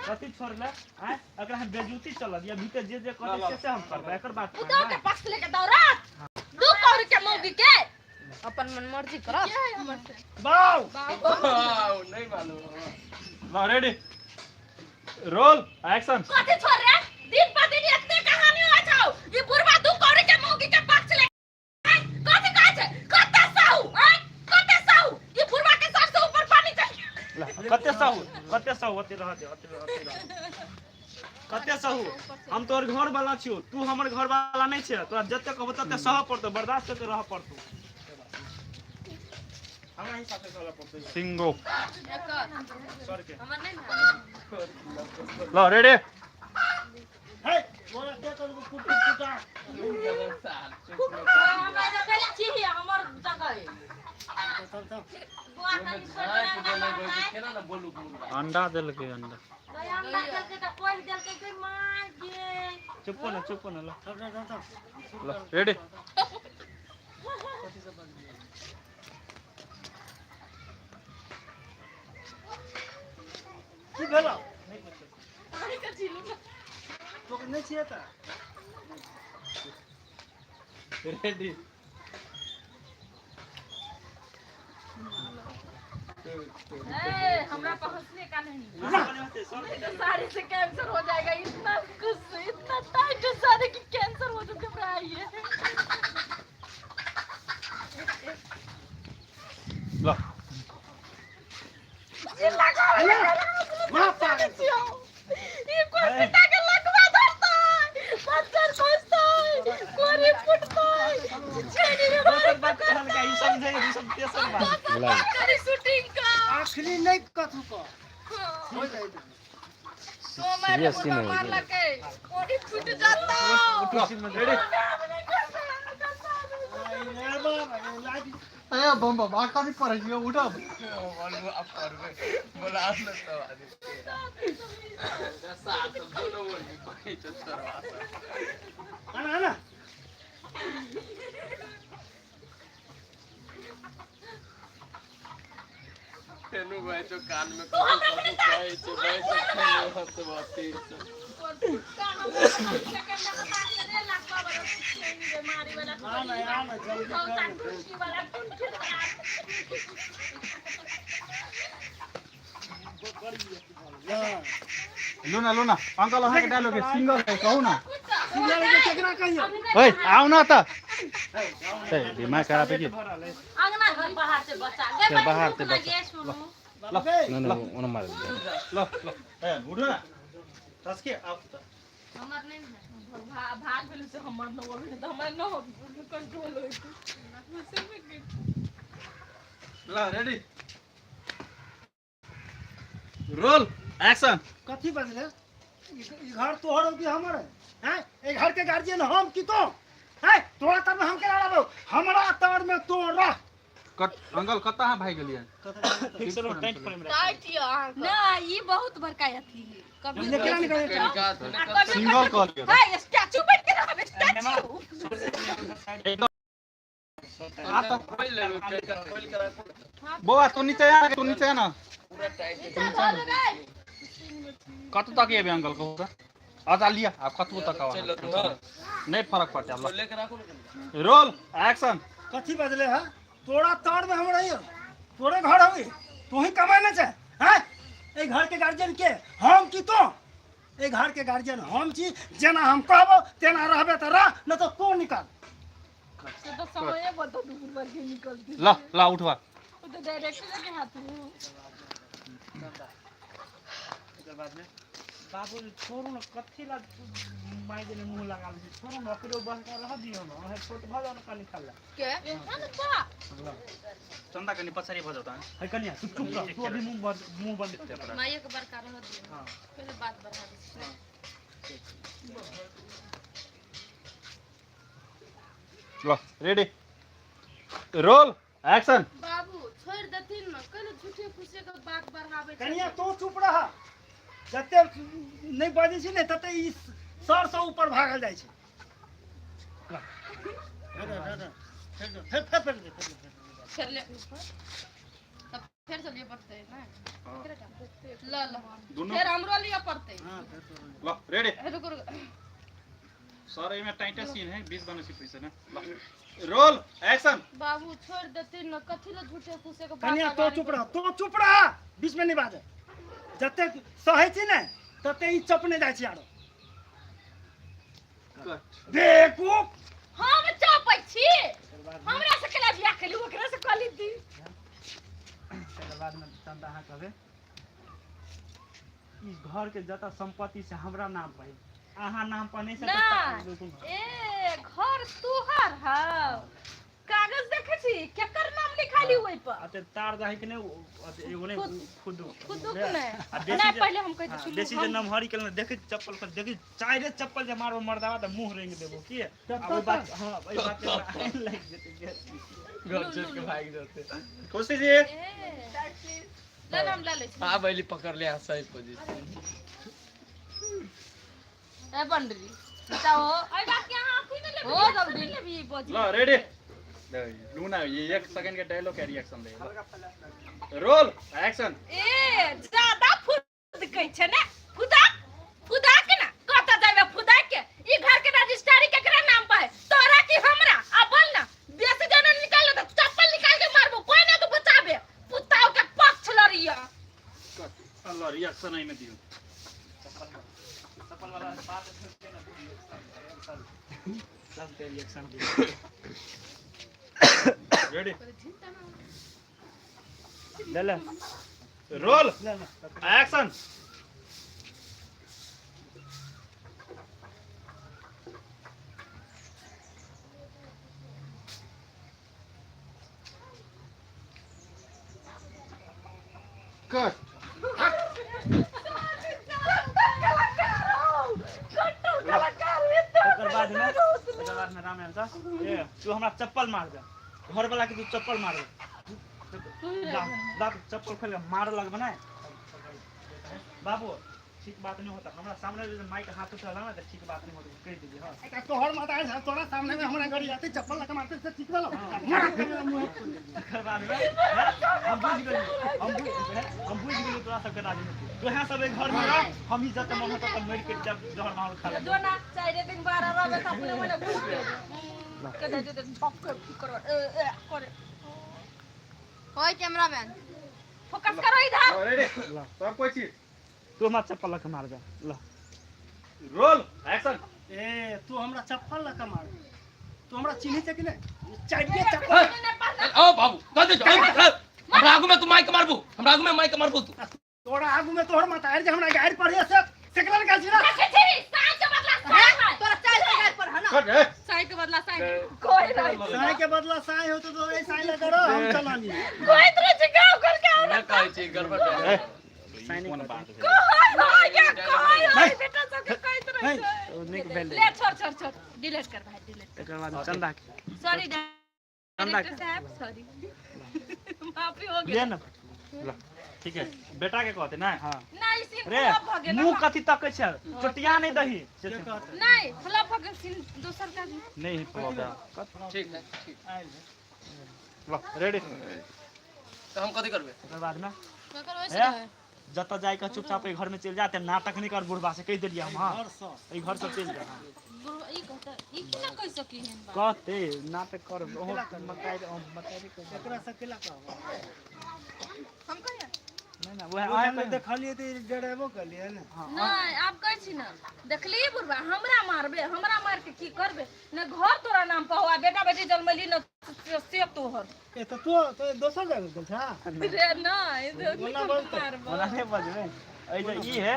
कथी छोड़ले आय अगर हम बेजूती चलल या भीतर जे करे से हम करबे एकर बात उधर के पास लेके दौड़त 2 कौड़ी के मौगी के अपन मन मर्जी करत बाव नहीं मालूम ला रेडी रोल एक्शन कथी छोड़ रे दिन पर दिन इतने कहानी हो जाओ ये बुढ़वा 2 कौड़ी के मौगी के पास ले कथी कहै छै कते साहू ये बुढ़वा के सर से ऊपर पानी चाहिए कते साहू होते रह दे कते साहू हम तोर घर वाला छियो तू हमर घर वाला नहीं छै तोरा जते कहब तते सह पड़तो बर्दाश्त करके रह पड़तो हमरा ही साथे चला पड़तो सिंगो सर के हमर नहीं ला रेडी हे बोला के कर कुटा हमरा जगह छी हमर जगह है अंडा दिल के अंडा अंडा के त कोई दिल के मार दे चुप न ला रेडी की भेला पानी का झीलू तो नहीं छिए त रेडी हमरा पहुंचने का नहीं साड़ी से कैंसर हो जाएगा इतना टाइट साड़ी की कैंसर हो चुके भाई है ला ये लगा मां पागल ये कोई पिता के लगवा धरता है पत्थर खोजता है कोरी फुटता है छेनी में बात हल्का ही समझे ये सब तेसर बात करी शूटिंग का आखिरी नहीं कथू को हो जाए तो मेरे को मार लगे कोरी फुट जाता रेडी ए बम बम आका नहीं पर गयो उठा बोला आपने तो आदि साथ दोनों बोली भाई चतरवा आना तेनु भाई तो कान में कहे तो भाई तो खेलो हंस बाती आना जल्दी लुना अंकल अहाँ के डायलॉग सिंगल है कहू ना सिंगल के केकरा कहियो ओए आओ ना त ए दिमाग खराब है कि अंगना घर बाहर से बच्चा ले बाहर से लगे सुनो न ओन मार ल ए उठो ना तसके आओ त हमर नहीं भाग भेल से हमर न हो तो हमर न कंट्रोल होई ल रेडी रोल एक्शन कथी बजले ई घर तोहर कि हमर है ए घर के गार्जियन हम की तो है तोरा तब हम के लाबो हमरा तर में तोरा अंकल कता है भाई गेलिए टाइट ना ये बहुत बड़का अथी कभी निकला सिंगल कॉल के हां स्टैचू बैठ के रहा स्टैचू बोआ तू नीचे आ ना कत तक ये अंकल को आजा लिया आप कतबो तक आवा नहीं फर्क पड़ता लेके रखो रोल एक्शन कथी बजले है तोरा तर में हम रहियो तोरे घर होई तू ही कमाने छै हैं ए घर के गार्जियन के हम की तो ए घर के गार्जियन हम छी जेना हम कहबो तेना रहबे त रह न तो तू निकाल से तो समय बता दूर बार के निकलती ला उठवा वो तो डायरेक्ट लगे हाथ में बाद में बाबू छोड़ू न कथी ला माई देने मुंह लगा ली छोड़ू न फिर बस कर रह दियो न है छोट भजा न का निकाल के हां तो चंदा कनी पछारी भजता है कनिया चुप रह तू अभी मुंह बंद कर दे माई के बरका रह दे हां पहले बात बढ़ा दे लो रेडी रोल एक्शन बाबू छोड़ देथिन न कने झूठे खुशे के बात बढ़ावे कनिया तो चुप रह जते नहीं बाजी छी ने तते ई सर से ऊपर भागल जाय छै फेर ले फिर से लिए पड़ते है ना हाँ। ला ला दोनों फिर हमरो लिए पड़ते हां फिर तो लो रेडी रुको रुको सर ये में टाइट सीन है 20 बनसी पैसे ना रोल एक्शन बाबू छोड़ देते न कथि ल झूठे फूसे के कन्या तो चुप रह बीच में नहीं बाजे जते सहे छी ने तते ई चपने जाय छी आरो बेवकूफ हम चापै छी हमरा से केला बियाह केली ओकरा से कली दी तकर बाद में चंदा अहाँ कहबे ई घर के जता संपत्ति से हमरा नाम पर अहाँ नाम पर नहीं ना सकता ए घर तुहर ह कागज देखे छी केकर नाम लिखाली ओइ पर अते तार जाहि के ने एगो ने खुदू खुद ने आ ना पहले हम कह छी देसी जे नमहरी के देखे चप्पल पर देखी चाहे चप्पल जे मारबो मर्दावा त मुंह रेंग देबो की अब बात हां ओइ बात के लाग जेते घर छोड़ के भाग जाते खुशी जी ए ले नाम ले ले छी हां बैली पकड़ ले सही पोजीशन ए बंडरी जाओ ओइ बात के हां अथी में ले हो जल्दी लेबी बोझी लो रेडी लूना ये 1 सेकंड के डायलॉग का रिएक्शन दे रोल एक्शन ए ज्यादा फुद कह छै ने फुदा के ना कत जाबे फुदा के ई घर के रजिस्ट्री केकरा नाम पर है तोरा की हमरा आ बोल ना बेसी जन निकाल दे चप्पल निकाल के मारबो कोई ना तो बचाबे पुताओ के पक्ष लड़िया अल्लाह रिएक्शन आई में दियो चप्पल वाला बात सुन ना सब तेरी रिएक्शन दे रेडी ले ले रोल ले एक्शन कट तकर बाद में रामायण का ए तू हमरा चप्पल मार दे घर वाला के तू चप्पल मार दे दाब चप्पल खोल के मार लग बना बाबू ठीक बात नहीं होता हमरा सामने जो माइक हाथ उठा ना तो ठीक बात नहीं होता कह दीजिए हां का तोहर माता है तोरा सामने में हमरा गाड़ी आते चप्पल लगा मारते से ठीक वाला तकर बाद में हम बुझ गए तोरा सबके राजनीति तू यहाँ सब घर में रह हम ही जत मन होता मर के जब जहर मार खा ले दो ना चाहे दिन बार रहबे त अपने मने घुस के कदे जे पक्के करो करे ओए कैमरामैन फोकस करो इधर रेडी सब कोई चीज तू हमरा चप्पल लगा मार दे ला रोल एक्शन ए तू हमरा चप्पल लगा मार तू हमरा चिन्ह छै कि नहीं चाहिए चप्पल ओ बाबू कदे हमरा आगु में तू माइक मारबू हमरा आगु में माइक मारबू तू तोरा आगू में तोहर माता है जे हमरा गाड़ी पर है से सेकलर का छी ना देखे छी साई के बदला साई है तोरा चाल गाड़ पर है ना कट साई के बदला साई कोई नहीं साई के बदला साई हो तो ए साई लगा रहो हम चलानी कोई तरह से गांव घर के ना कहै छी गड़बड़ है कौन बात है कोई बेटा सब कोई तरह से निक भेल ले छोड़ डिलीट कर भाई डिलीट तकर बाद चंदा सॉरी डायरेक्टर साहब सॉरी माफी हो ले गया ना ला ठीक है बेटा के कहते ना हां नहीं सीन रे फ्लॉप हो गया मुंह कथि तक छै चटिया नहीं दही नहीं फ्लॉप हो गया सीन दूसर का नहीं फ्लॉप ठीक है ठीक ला रेडी तो हम कथि करबे तकर बाद में मगर वैसे है जत जाय के चुपचाप ए घर में चल जाते नाटक नहीं कर बुढ़बा से कह देलिए हम हां ए घर से चल जा ई कहता ई कि ना कह सकी है कहते नाटक कर ओहो मकाई एकरा सकेला का हम कहिया नहीं ना वो है आए में देखलिए त डरेबो कलिए ना नहीं आप कहै छी ना देखली बुढ़बा हमरा मारबे हमरा मार के की करबे न घर तोरा नाम पर हुआ बेटा बेटी जन्मली न से तोहर ए तो दोसर जगह गेल छा रे नहीं बोला बोलते। बोला नहीं बजबे ए जे ई है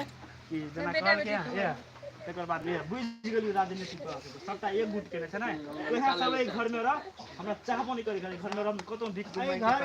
कि जना बेटा कहल के बेटी ये तकर बाद ये बुझ गेली राजनीति पर सबटा एक गुट के छै ना ओहे सब ए घर में रह हमरा चाहबो नहीं करी घर में रह कतो भीख ए घर